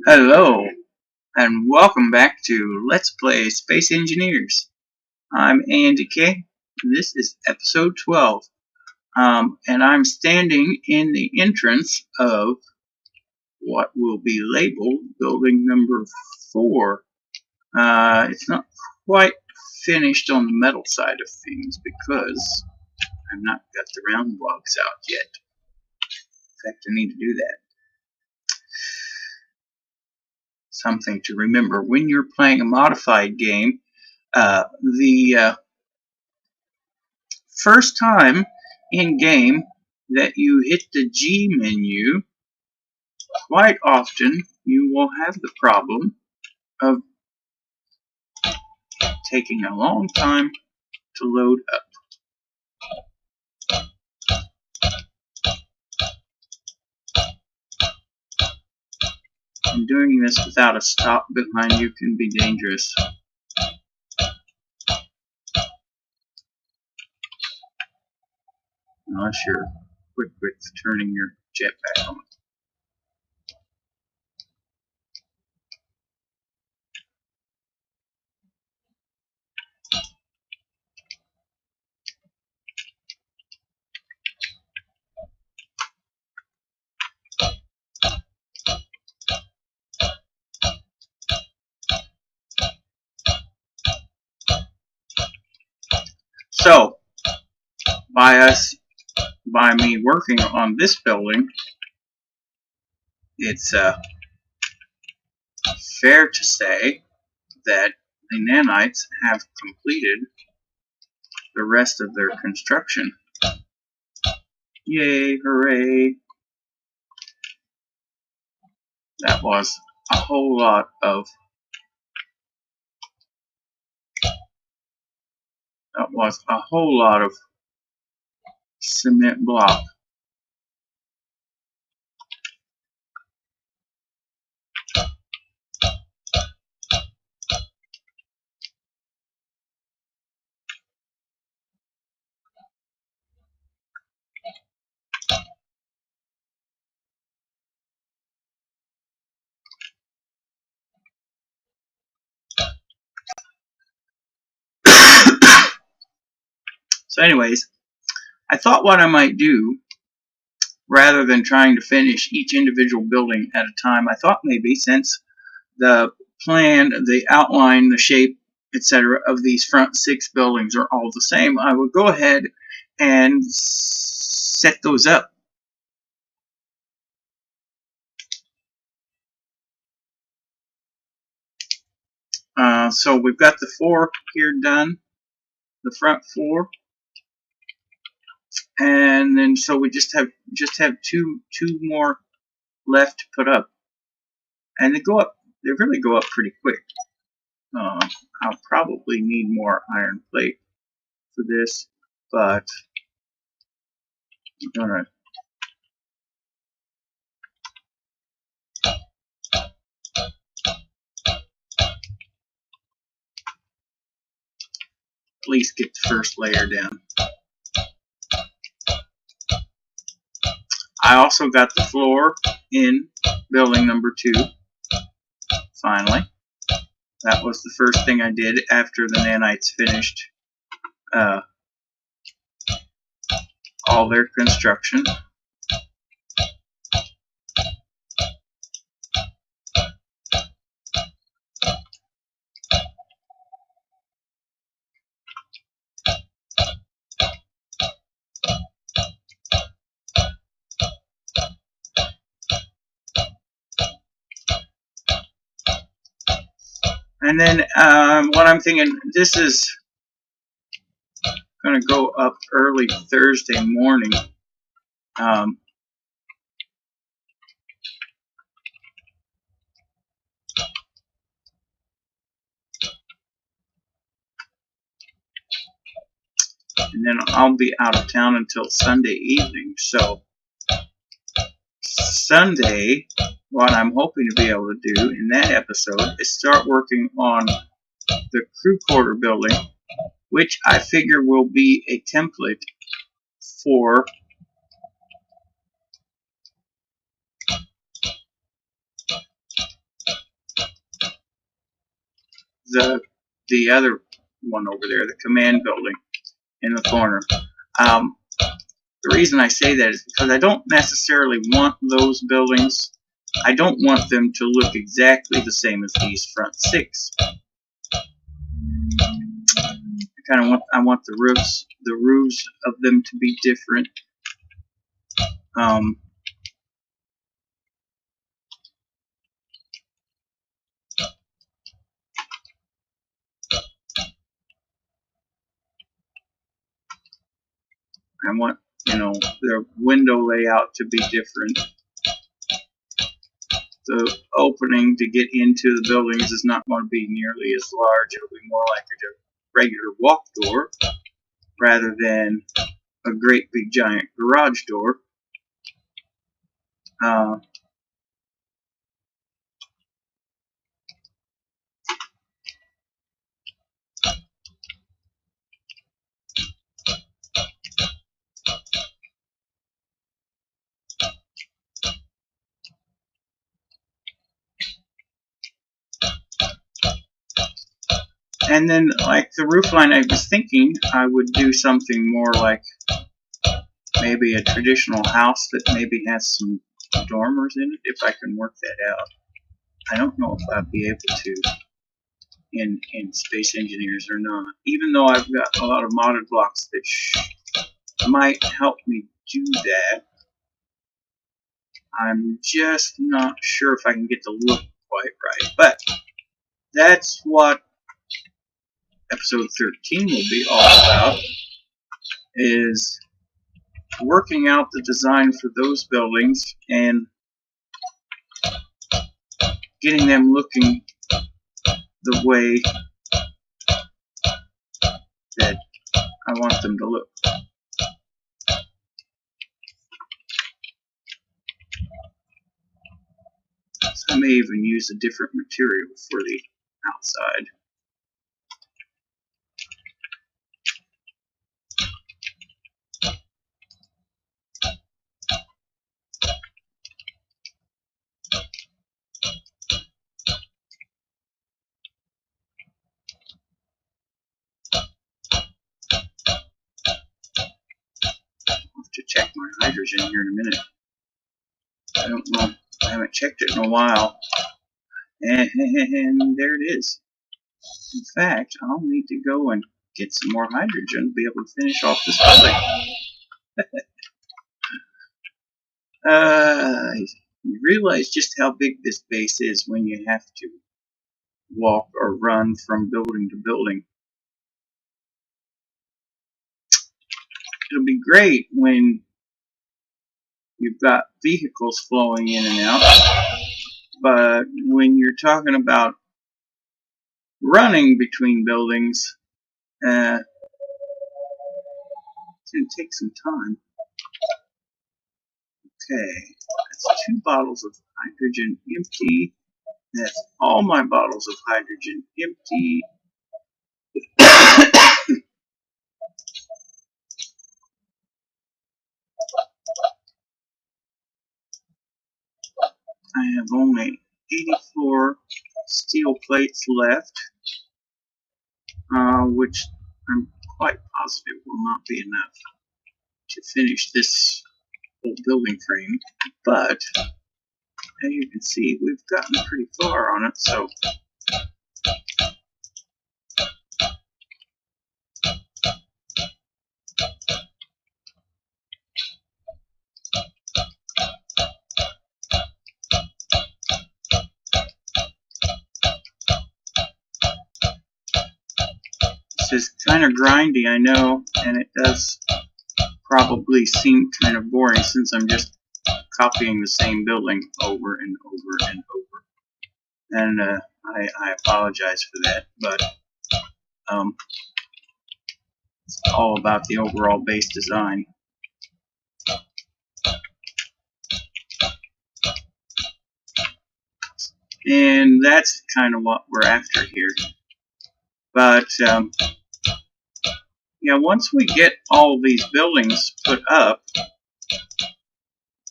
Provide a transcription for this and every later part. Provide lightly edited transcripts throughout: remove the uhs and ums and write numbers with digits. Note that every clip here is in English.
Hello, and welcome back to Let's Play Space Engineers. I'm Andy K. This is episode 12. And I'm standing in the entrance of what will be labeled building number 4. It's not quite finished on the metal side of things because I've not got the round blocks out yet. In fact, I need to do that. Something to remember when you're playing a modified game. The first time in game that you hit the G menu, quite often you will have the problem of taking a long time to load up. And doing this without a stop behind you can be dangerous. Unless you're quick with turning your jetpack on. So, by me working on this building, it's fair to say that the nanites have completed the rest of their construction. Yay, hooray! That was a whole lot of cement block. So anyways, I thought what I might do, rather than trying to finish each individual building at a time, I thought maybe since the plan, the outline, the shape, etc. of these front 6 buildings are all the same, I would go ahead and set those up. So we've got the 4 here done, the front 4. And then so we just have two more left to put up, and they really go up pretty quick. I'll probably need more iron plate for this, but I'm gonna at least get the first layer down. I also got the floor in building number 2. Finally, that was the first thing I did after the nanites finished all their construction. And then what I'm thinking, this is going to go up early Thursday morning. And then I'll be out of town until Sunday evening. So Sunday, what I'm hoping to be able to do in that episode is start working on the crew quarter building, which I figure will be a template for the other one over there, the command building in the corner. The reason I say that is because I don't necessarily want those buildings. I don't want them to look exactly the same as these front 6. I want the roofs of them to be different. I want, their window layout to be different. The opening to get into the buildings is not going to be nearly as large. It'll be more like a regular walk door rather than a great big giant garage door. And then, like the roof line, I was thinking I would do something more like maybe a traditional house that maybe has some dormers in it, if I can work that out. I don't know if I'd be able to in Space Engineers or not, even though I've got a lot of modded blocks that might help me do that. I'm just not sure if I can get the look quite right, but that's what episode 13 will be all about, is working out the design for those buildings and getting them looking the way that I want them to look. So I may even use a different material for the outside. I'll have to check my hydrogen here in a minute. I don't know. I haven't checked it in a while. And there it is. In fact, I'll need to go and get some more hydrogen to be able to finish off this building. You realize just how big this base is when you have to walk or run from building to building. It'll be great when you've got vehicles flowing in and out, but when you're talking about running between buildings, it's going to take some time. Okay, that's 2 bottles of hydrogen empty. That's all my bottles of hydrogen empty. I have only 84 steel plates left, which I'm quite positive will not be enough to finish this whole building frame. But as you can see, we've gotten pretty far on it, so this is kind of grindy, I know, and it does probably seem kind of boring since I'm just copying the same building over and over and over. And I apologize for that, but it's all about the overall base design. And that's kind of what we're after here. But yeah, once we get all these buildings put up,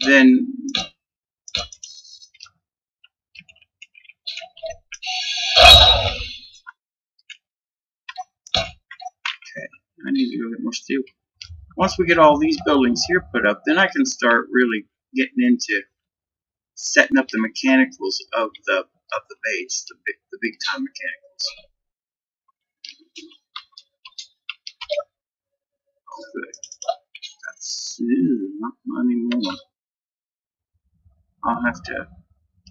then go get more steel. Once we get all these buildings here put up, then I can start really getting into setting up the mechanicals of the base, the big time mechanicals. Oh, good. That's not anymore. I'll have to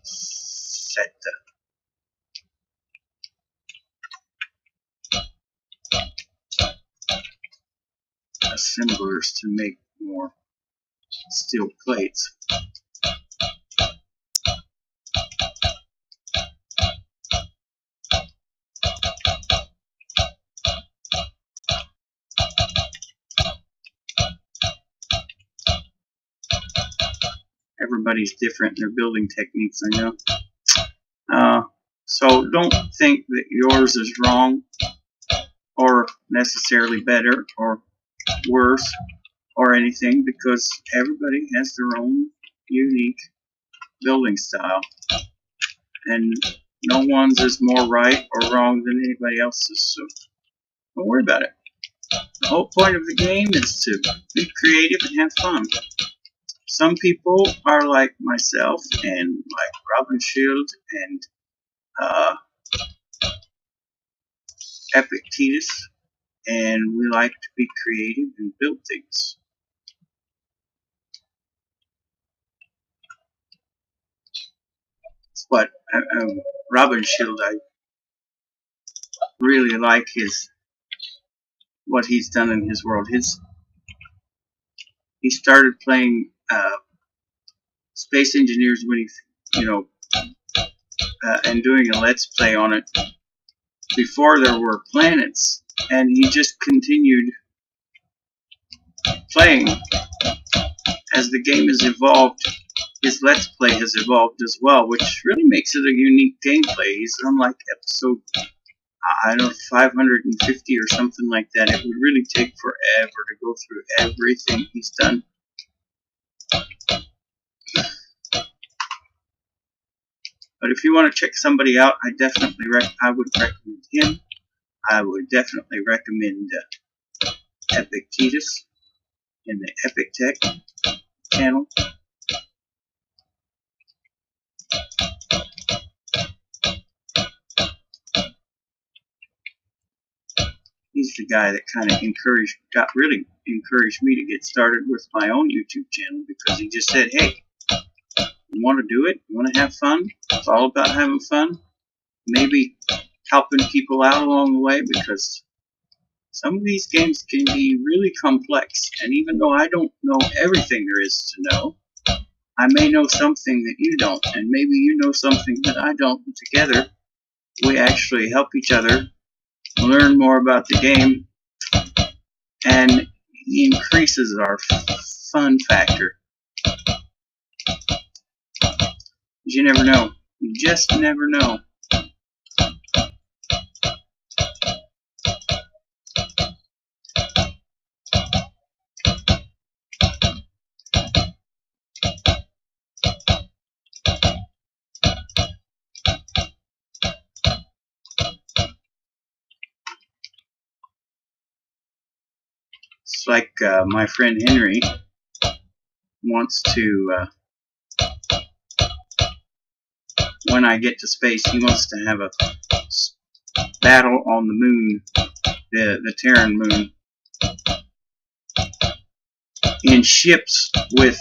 set the assemblers to make more steel plates. Everybody's different in their building techniques, I know. So don't think that yours is wrong or necessarily better or worse or anything, because everybody has their own unique building style, and no one's is more right or wrong than anybody else's, so don't worry about it. The whole point of the game is to be creative and have fun. Some people are like myself and like Robin Shield and Epictetus, and we like to be creative and build things. But Robin Shield, I really like what he's done in his world. He started playing Space Engineers when and doing a Let's Play on it before there were planets, and he just continued playing. As the game has evolved, his Let's Play has evolved as well, which really makes it a unique gameplay. He's unlike episode, I don't know, 550 or something like that. It would really take forever to go through everything he's done. But if you want to check somebody out, I would recommend him. I would definitely recommend Epictetus in the Epic Tech channel. He's the guy that kind of really encouraged me to get started with my own YouTube channel, because he just said, hey, you want to do it? You want to have fun? It's all about having fun. Maybe helping people out along the way, because some of these games can be really complex, and even though I don't know everything there is to know, I may know something that you don't, and maybe you know something that I don't, and together we actually help each other learn more about the game, and increases our fun factor. You never know. You just never know. It's like my friend Henry wants to, when I get to space, he wants to have a battle on the moon, the Terran moon, in ships with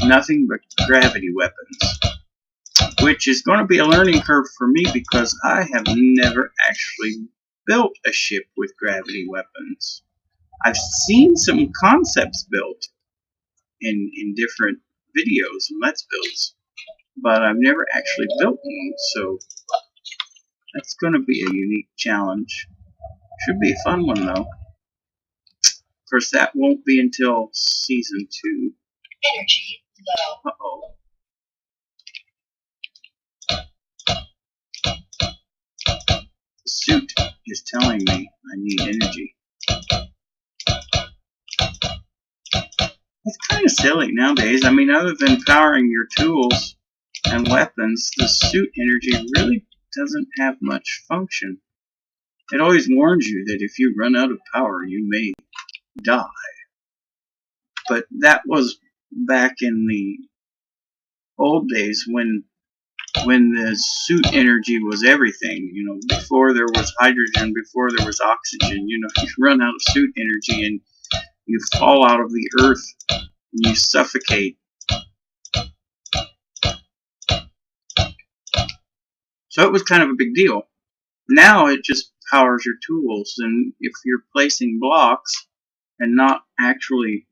nothing but gravity weapons, which is going to be a learning curve for me, because I have never actually built a ship with gravity weapons. I've seen some concepts built in different videos and Let's Builds, but I've never actually built one, so that's going to be a unique challenge. Should be a fun one, though. Of course, that won't be until Season 2. Energy low. Uh-oh. The suit is telling me I need energy. It's kind of silly nowadays. I mean, other than powering your tools and weapons, the suit energy really doesn't have much function. It always warns you that if you run out of power, you may die. But that was back in the old days when the suit energy was everything. You know, before there was hydrogen, before there was oxygen. You know, you run out of suit energy and you fall out of the earth and you suffocate. So it was kind of a big deal. Now it just powers your tools, and if you're placing blocks and not actually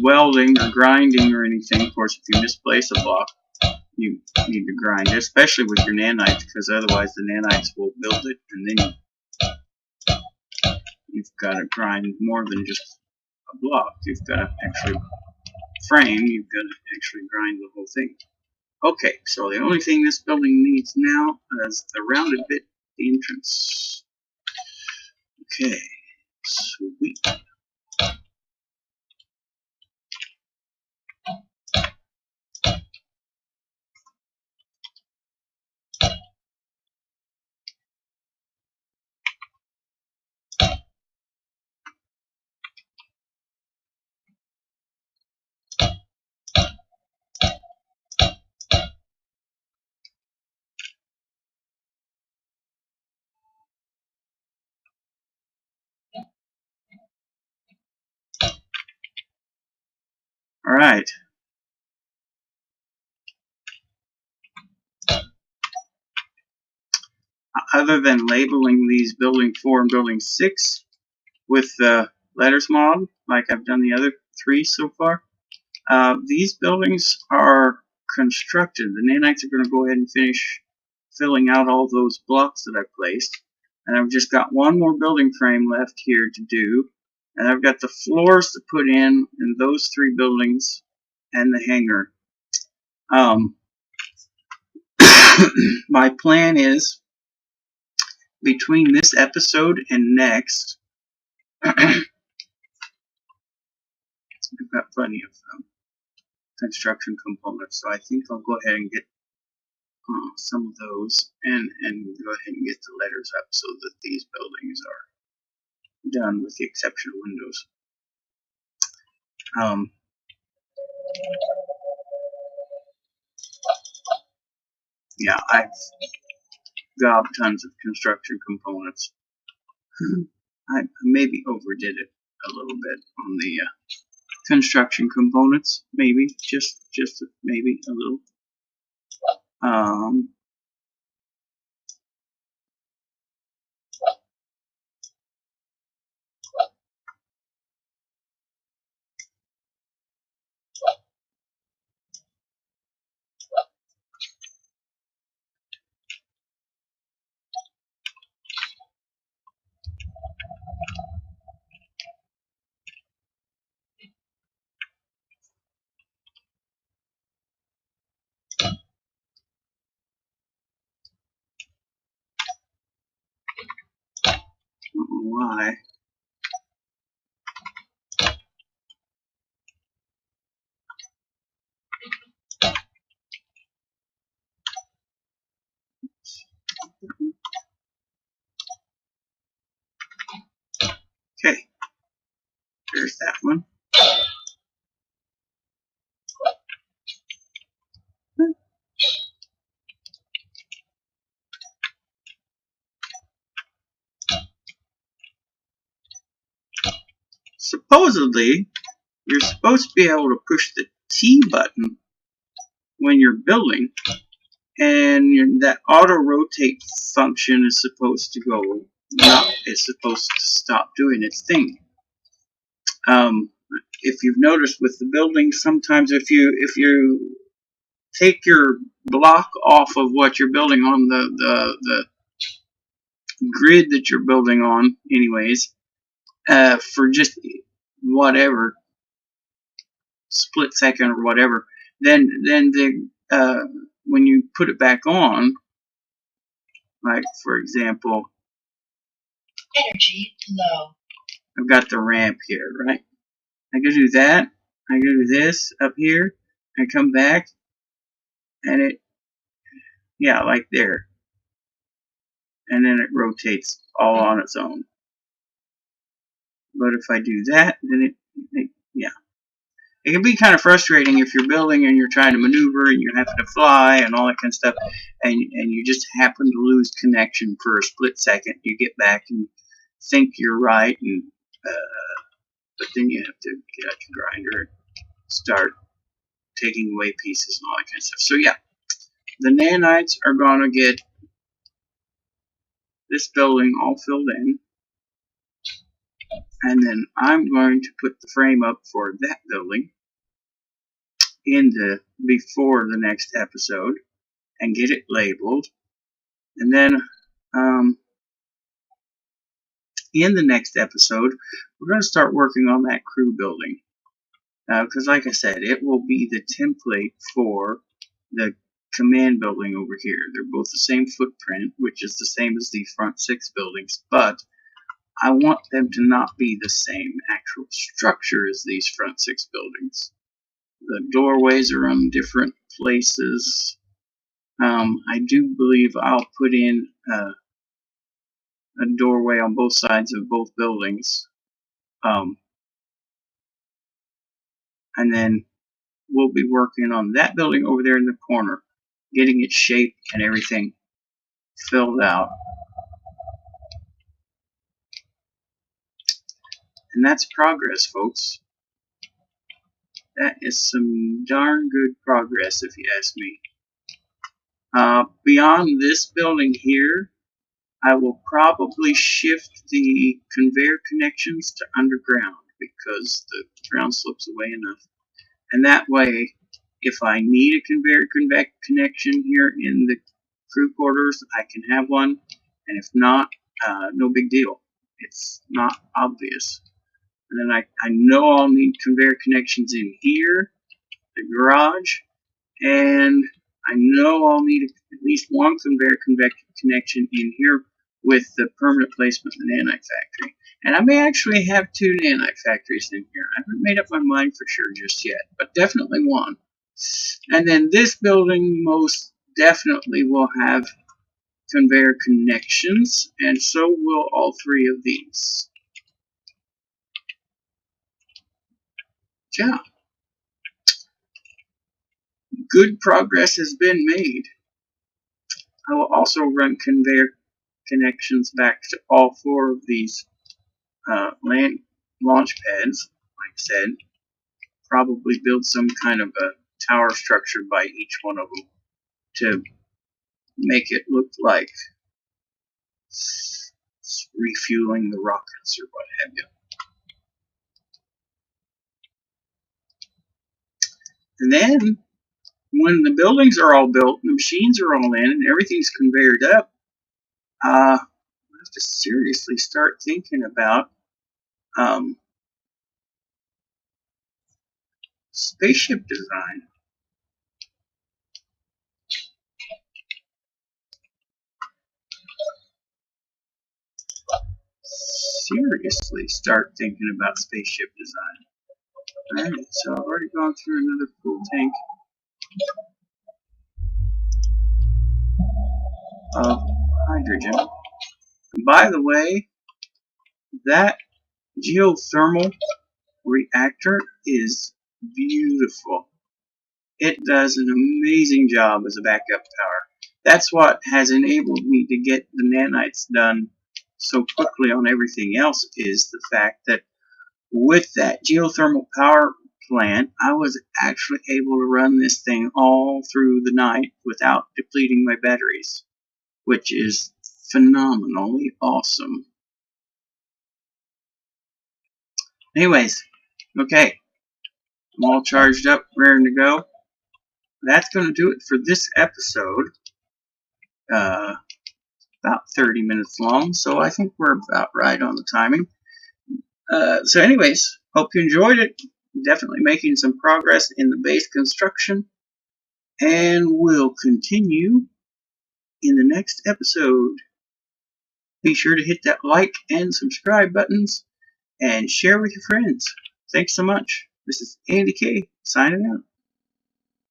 welding or grinding or anything, of course if you misplace a block you need to grind, especially with your nanites, because otherwise the nanites will build it, and then you've got to grind more than just a block. You've got to actually frame, you've got to actually grind the whole thing. Okay, so the only thing this building needs now is the rounded bit, the entrance. Okay, sweet. Alright. Other than labeling these building 4 and building 6 with the letters mod, like I've done the other 3 so far, these buildings are constructed. The nanites are going to go ahead and finish filling out all those blocks that I placed. And I've just got one more building frame left here to do. And I've got the floors to put in those 3 buildings and the hangar. My plan is, between this episode and next, I've got plenty of construction components, so I think I'll go ahead and get some of those and go ahead and get the letters up so that these buildings are done, with the exception of windows. Yeah, I've got tons of construction components. I maybe overdid it a little bit on the construction components, maybe just maybe a little. I don't know why. Okay, there's that one. Supposedly, you're supposed to be able to push the T button when you're building, and that auto rotate function is supposed to go. It's supposed to stop doing its thing. If you've noticed with the building, sometimes if you take your block off of what you're building on, the grid that you're building on, anyways, for just whatever split second or whatever, then when you put it back on, like for example, Energy low. I've got the ramp here, right? I go do that. I go do this up here. I come back, and it, Yeah, like there. And then it rotates all on its own. But if I do that, then yeah. It can be kind of frustrating if you're building and you're trying to maneuver and you're having to fly and all that kind of stuff, and you just happen to lose connection for a split second. You get back and think you're right, and but then you have to get out your grinder and start taking away pieces and all that kind of stuff. So yeah, the nanites are going to get this building all filled in, and then I'm going to put the frame up for that building before the next episode and get it labeled, and then in the next episode we're going to start working on that crew building, because like I said, it will be the template for the command building over here. They're both the same footprint, which is the same as the front 6 buildings, but I want them to not be the same actual structure as these front 6 buildings. The doorways are on different places. I do believe I'll put in a doorway on both sides of both buildings. And then we'll be working on that building over there in the corner, getting its shape and everything filled out. And that's progress, folks. That is some darn good progress, if you ask me. Beyond this building here, I will probably shift the conveyor connections to underground because the ground slopes away enough. And that way, if I need a conveyor connection here in the crew quarters, I can have one. And if not, no big deal. It's not obvious. And then I know I'll need conveyor connections in here, the garage, and I know I'll need at least one conveyor connection in here with the permanent placement in the nanite factory. And I may actually have 2 nanite factories in here. I haven't made up my mind for sure just yet, but definitely one. And then this building most definitely will have conveyor connections, and so will all 3 of these. Yeah. Good progress has been made. I will also run conveyor connections back to all 4 of these land launch pads. Like I said, probably build some kind of a tower structure by each one of them to make it look like refueling the rockets or what have you. And then when the buildings are all built, the machines are all in, and everything's conveyored up, I have to seriously start thinking about spaceship design. Seriously start thinking about spaceship design. Alright, so I've already gone through another full tank of hydrogen. And by the way, that geothermal reactor is beautiful. It does an amazing job as a backup power. That's what has enabled me to get the nanites done so quickly on everything else, is the fact that with that geothermal power plant, I was actually able to run this thing all through the night without depleting my batteries, which is phenomenally awesome. Anyways, okay, I'm all charged up, ready to go. That's going to do it for this episode. About 30 minutes long, so I think we're about right on the timing. So anyways, hope you enjoyed it. Definitely making some progress in the base construction, and we'll continue in the next episode. Be sure to hit that like and subscribe buttons and share with your friends. Thanks so much. This is Andy K signing out.